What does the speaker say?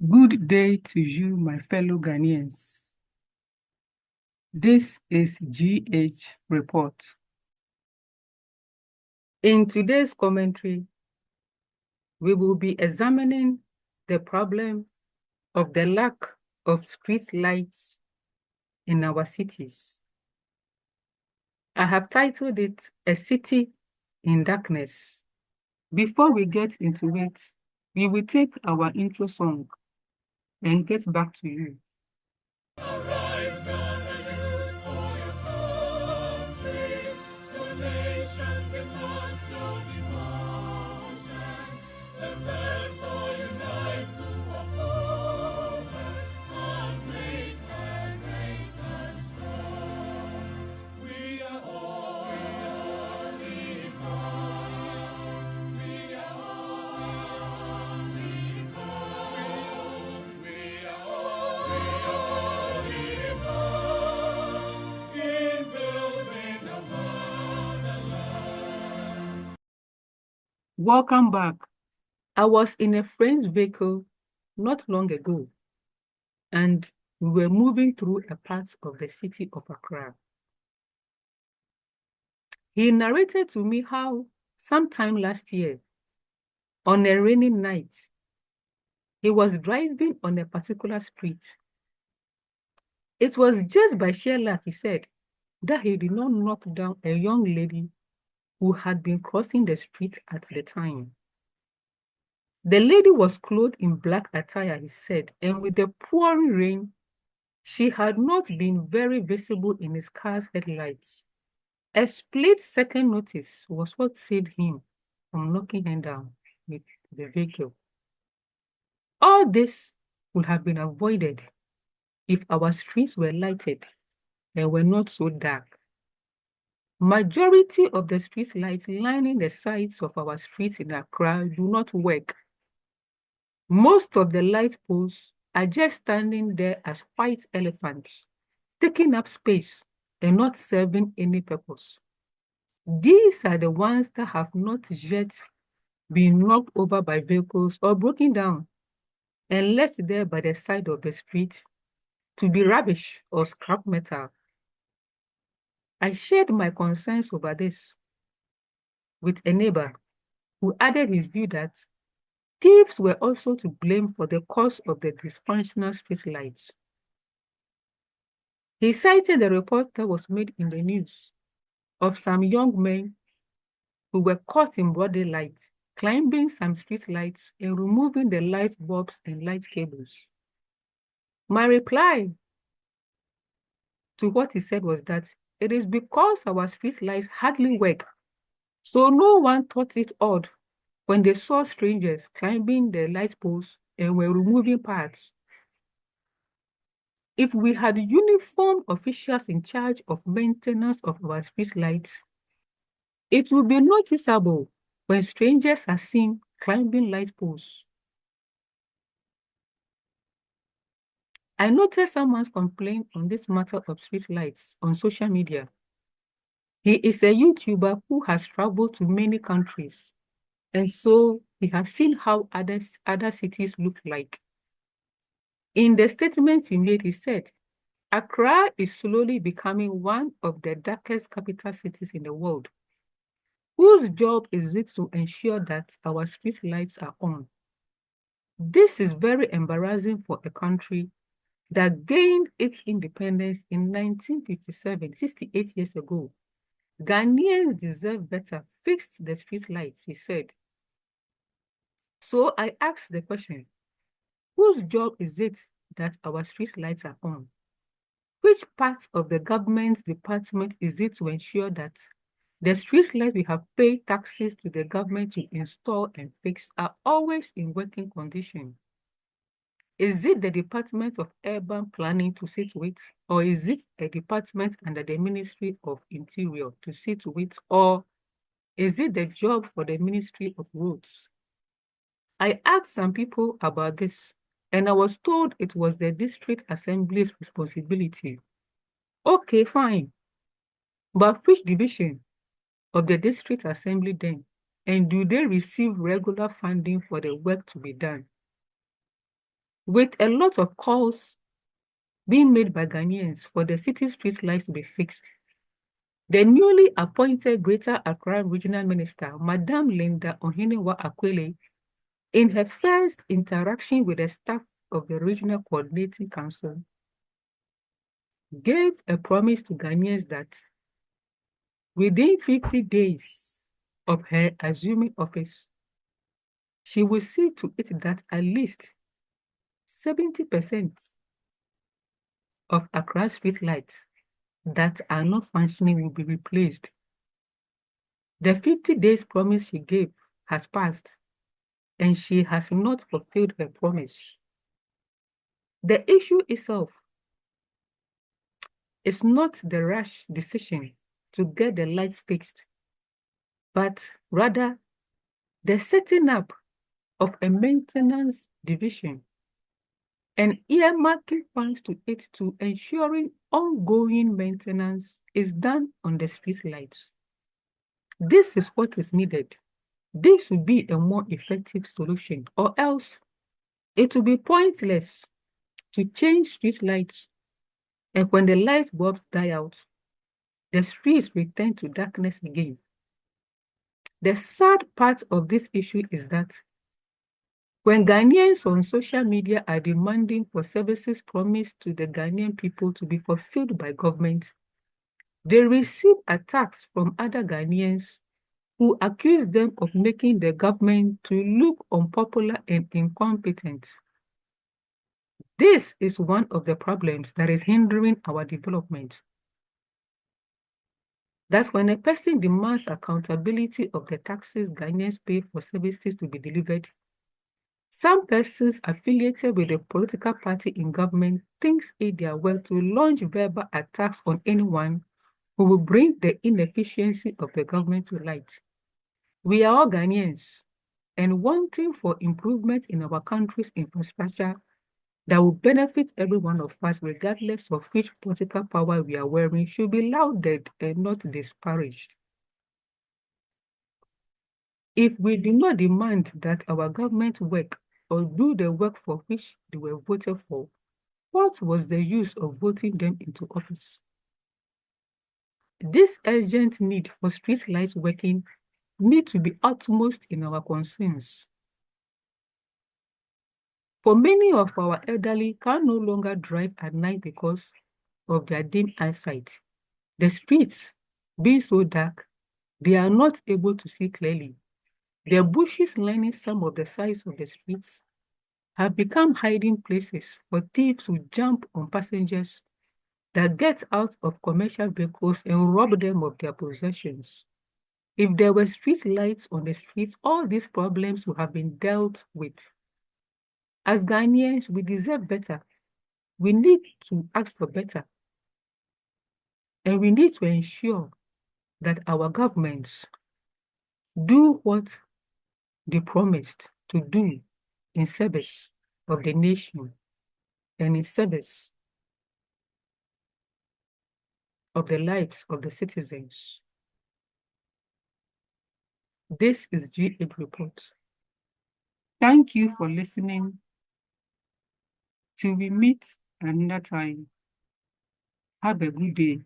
Good day to you, my fellow Ghanaians. This is GH Report. In today's commentary, we will be examining the problem of the lack of street lights in our cities. I have titled it A City in Darkness. Before we get into it, we will take our intro song and get back to you. Arise, gather youth for your country. Your nation demands your devotion. Let us all unite to uphold her and make her great and strong. We are all equal. We are all equal. We are all equal in building a motherland. Welcome back. I was in a friend's vehicle not long ago, and we were moving through a part of the city of Accra. He narrated to me how sometime last year, on a rainy night, he was driving on a particular street. It was just by sheer luck, he said, that he did not knock down a young lady who had been crossing the street at the time. The lady was clothed in black attire, he said, and with the pouring rain, she had not been very visible in his car's headlights. A split-second notice was what saved him from knocking her down with the vehicle. All this would have been avoided if our streets were lighted and were not so dark. Majority of the street lights lining the sides of our streets in Accra do not work. Most of the light poles are just standing there as white elephants, taking up space and not serving any purpose. These are the ones that have not yet been knocked over by vehicles or broken down and left there by the side of the street to be rubbish or scrap metal. I shared my concerns over this with a neighbor who added his view that thieves were also to blame for the cause of the dysfunctional street lights. He cited a report that was made in the news of some young men who were caught in broad daylight, climbing some street lights and removing the light bulbs and light cables. My reply to what he said was that it is because our street lights hardly work, so no one thought it odd when they saw strangers climbing the light poles and were removing parts. If we had uniform officials in charge of maintenance of our street lights, it would be noticeable when strangers are seen climbing light poles. I noticed someone's complaint on this matter of street lights on social media. He is a YouTuber who has traveled to many countries, and so he has seen how other cities look like. In the statement he made, he said, Accra is slowly becoming one of the darkest capital cities in the world. Whose job is it to ensure that our street lights are on? This is very embarrassing for a country that gained its independence in 1957, 68 years ago. Ghanaians deserve better. Fix the street lights, he said. So I asked the question, whose job is it that our street lights are on? Which part of the government department is it to ensure that the street lights we have paid taxes to the government to install and fix are always in working condition? Is it the Department of Urban Planning to see to it, or is it a department under the Ministry of Interior to see to it, or is it the job for the Ministry of Roads? I asked some people about this, and I was told it was the District Assembly's responsibility. Okay, fine. But which division of the District Assembly then? And do they receive regular funding for the work to be done? with a lot of calls being made by Ghanaians for the city street lights to be fixed. The newly appointed Greater Accra Regional Minister, Madam Linda Ohinewa Akwele, in her first interaction with the staff of the Regional Coordinating Council, gave a promise to Ghanaians that within 50 days of her assuming office, she will see to it that at least 70% of Accra street lights that are not functioning will be replaced. The 50 days promise she gave has passed, and she has not fulfilled her promise. The issue itself is not the rash decision to get the lights fixed, but rather the setting up of a maintenance division and earmarking funds to it to ensuring ongoing maintenance is done on the street lights. This is what is needed. This will be a more effective solution, or else it will be pointless to change street lights, and when the light bulbs die out, the streets return to darkness again. The sad part of this issue is that when Ghanaians on social media are demanding for services promised to the Ghanaian people to be fulfilled by government, they receive attacks from other Ghanaians who accuse them of making the government to look unpopular and incompetent. This is one of the problems that is hindering our development. That when a person demands accountability of the taxes Ghanaians pay for services to be delivered, some persons affiliated with a political party in government thinks it their work to launch verbal attacks on anyone who will bring the inefficiency of the government to light. We are all Ghanaians and wanting for improvement in our country's infrastructure that will benefit every one of us, regardless of which political power we are wearing, should be lauded and not disparaged. If we do not demand that our government work or do the work for which they were voted for, what was the use of voting them into office? This urgent need for street lights working need to be utmost in our concerns. For many of our elderly can no longer drive at night because of their dim eyesight. The streets being so dark, they are not able to see clearly. The bushes lining some of the sides of the streets have become hiding places for thieves who jump on passengers that get out of commercial vehicles and rob them of their possessions. If there were street lights on the streets, all these problems would have been dealt with. As Ghanaians, we deserve better. We need to ask for better. And we need to ensure that our governments do what they promised to do in service of the nation and in service of the lives of the citizens. This is G8 Report. Thank you for listening. Till we meet another time, have a good day.